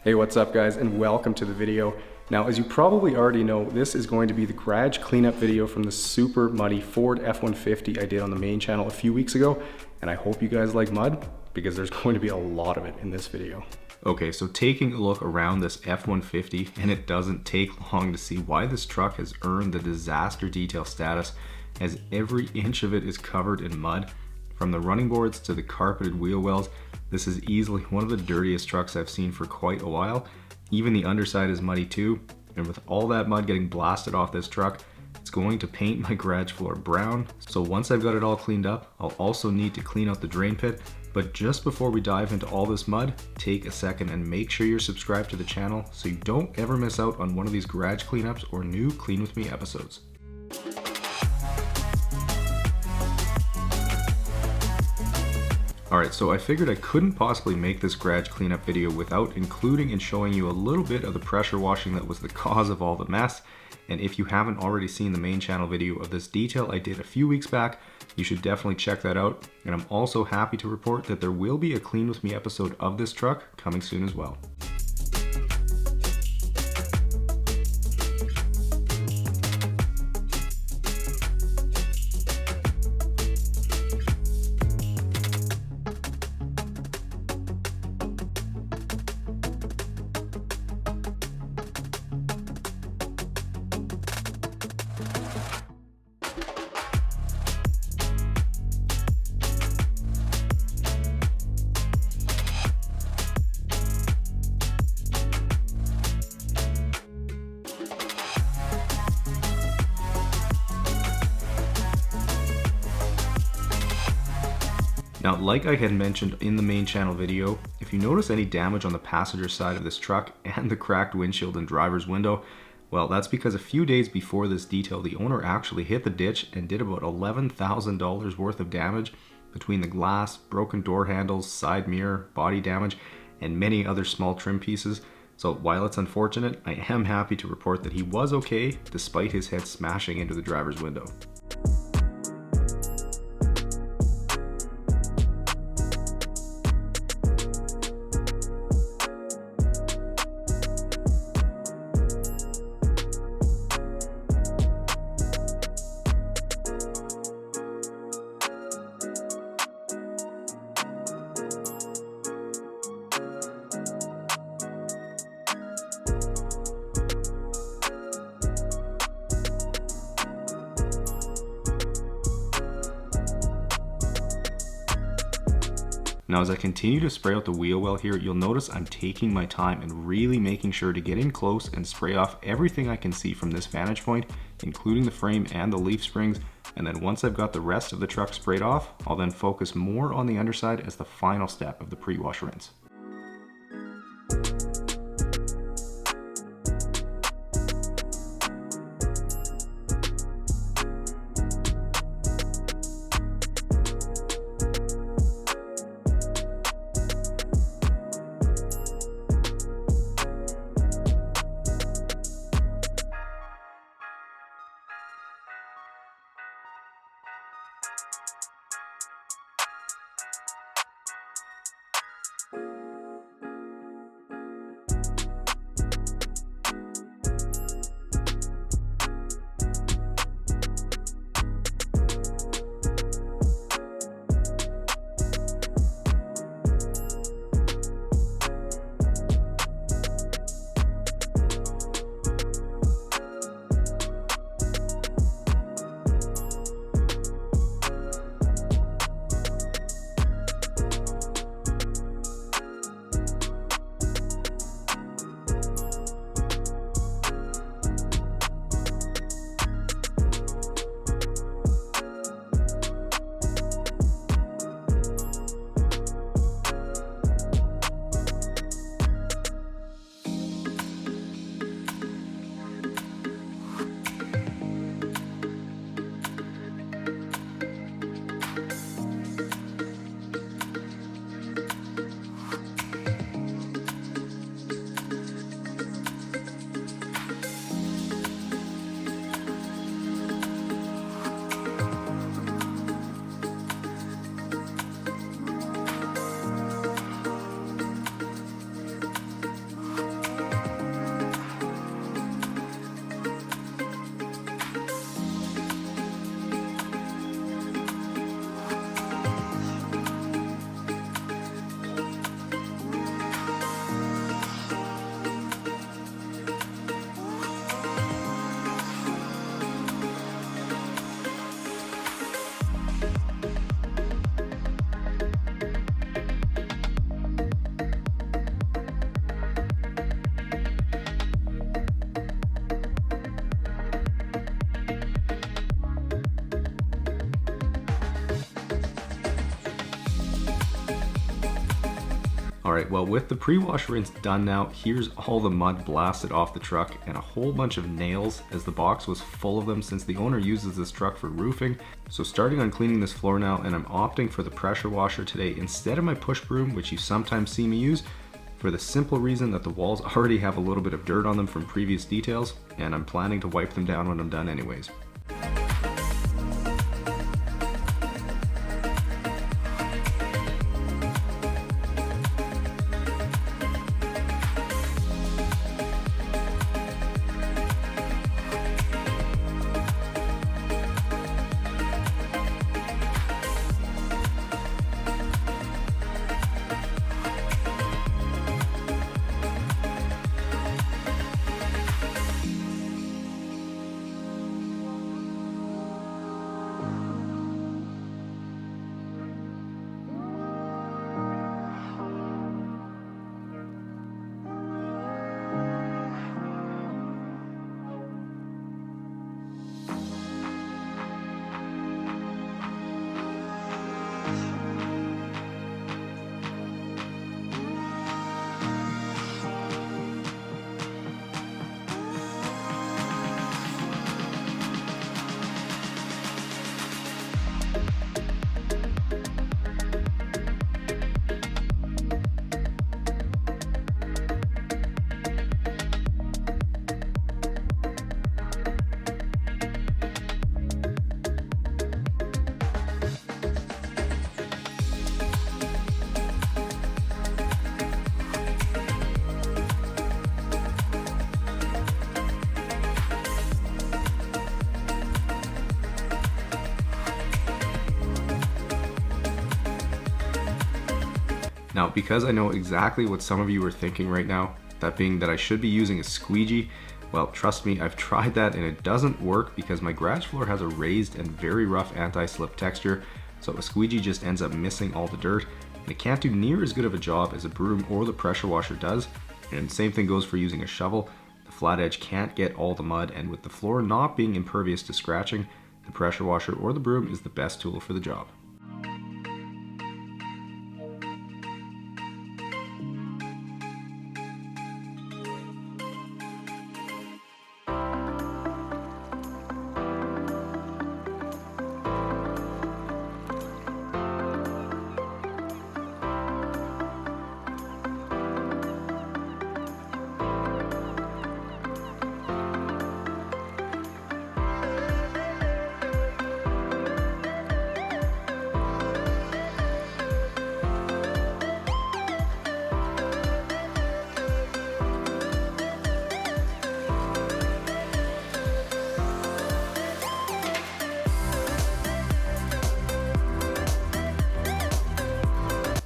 Hey, what's up guys, and welcome to the video. Now, as you probably already know, this is going to be the garage cleanup video from the super muddy Ford F-150 I did on the main channel a few weeks ago, and I hope you guys like mud, because there's going to be a lot of it in this video. Okay, so taking a look around this F-150, and it doesn't take long to see why this truck has earned the disaster detail status, as every inch of it is covered in mud. From the running boards to the carpeted wheel wells, this is easily one of the dirtiest trucks I've seen for quite a while. Even the underside is muddy too, and with all that mud getting blasted off this truck, it's going to paint my garage floor brown. So once I've got it all cleaned up, I'll also need to clean out the drain pit. But just before we dive into all this mud, take a second and make sure you're subscribed to the channel so you don't ever miss out on one of these garage cleanups or new Clean With Me episodes. Alright, so I figured I couldn't possibly make this garage cleanup video without including and showing you a little bit of the pressure washing that was the cause of all the mess. And if you haven't already seen the main channel video of this detail I did a few weeks back, you should definitely check that out. And I'm also happy to report that there will be a Clean With Me episode of this truck coming soon as well. Now, like I had mentioned in the main channel video, if you notice any damage on the passenger side of this truck and the cracked windshield and driver's window, well, that's because a few days before this detail, the owner actually hit the ditch and did about $11,000 worth of damage between the glass, broken door handles, side mirror, body damage, and many other small trim pieces. So while it's unfortunate, I am happy to report that he was okay despite his head smashing into the driver's window. Now, as I continue to spray out the wheel well here, you'll notice I'm taking my time and really making sure to get in close and spray off everything I can see from this vantage point, including the frame and the leaf springs. And then once I've got the rest of the truck sprayed off, I'll then focus more on the underside as the final step of the pre-wash rinse. Alright, well with the pre-wash rinse done now, here's all the mud blasted off the truck and a whole bunch of nails, as the box was full of them since the owner uses this truck for roofing. So starting on cleaning this floor now, and I'm opting for the pressure washer today instead of my push broom, which you sometimes see me use, for the simple reason that the walls already have a little bit of dirt on them from previous details, and I'm planning to wipe them down when I'm done anyways. Now, because I know exactly what some of you are thinking right now, that being that I should be using a squeegee, well, trust me, I've tried that and it doesn't work because my garage floor has a raised and very rough anti-slip texture, so a squeegee just ends up missing all the dirt, and it can't do near as good of a job as a broom or the pressure washer does. And same thing goes for using a shovel. The flat edge can't get all the mud, and with the floor not being impervious to scratching, the pressure washer or the broom is the best tool for the job.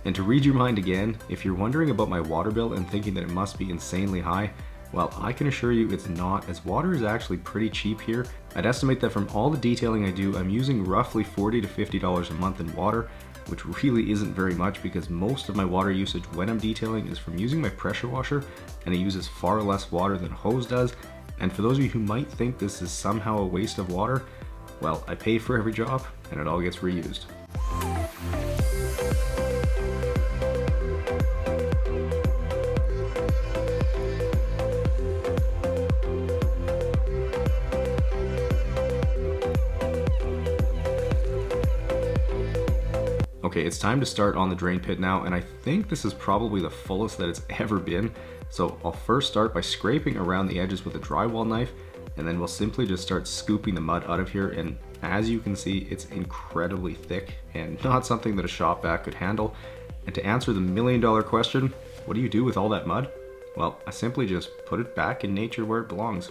And to read your mind again, if you're wondering about my water bill and thinking that it must be insanely high, well, I can assure you it's not, as water is actually pretty cheap here. I'd estimate that from all the detailing I do, I'm using roughly $40 to $50 a month in water, which really isn't very much because most of my water usage when I'm detailing is from using my pressure washer, and it uses far less water than a hose does. And for those of you who might think this is somehow a waste of water, well, I pay for every job and it all gets reused. Okay, it's time to start on the drain pit now, and I think this is probably the fullest that it's ever been. So I'll first start by scraping around the edges with a drywall knife, and then we'll simply just start scooping the mud out of here. And as you can see, it's incredibly thick and not something that a shop vac could handle. And to answer the million-dollar question, what do you do with all that mud? Well, I simply just put it back in nature where it belongs.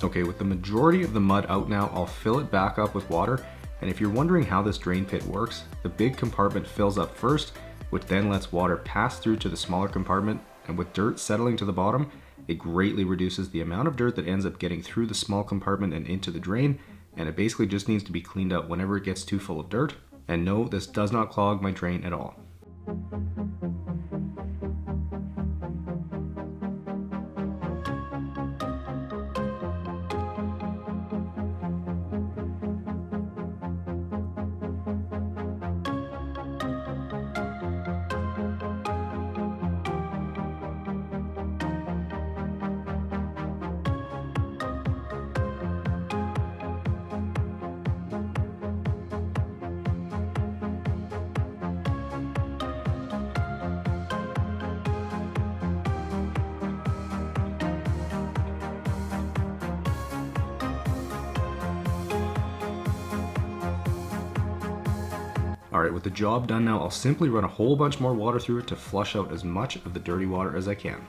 Okay, with the majority of the mud out now, I'll fill it back up with water. And if you're wondering how this drain pit works, the big compartment fills up first, which then lets water pass through to the smaller compartment. And with dirt settling to the bottom, it greatly reduces the amount of dirt that ends up getting through the small compartment and into the drain. And it basically just needs to be cleaned out whenever it gets too full of dirt. And no, this does not clog my drain at all. Alright, with the job done now, I'll simply run a whole bunch more water through it to flush out as much of the dirty water as I can.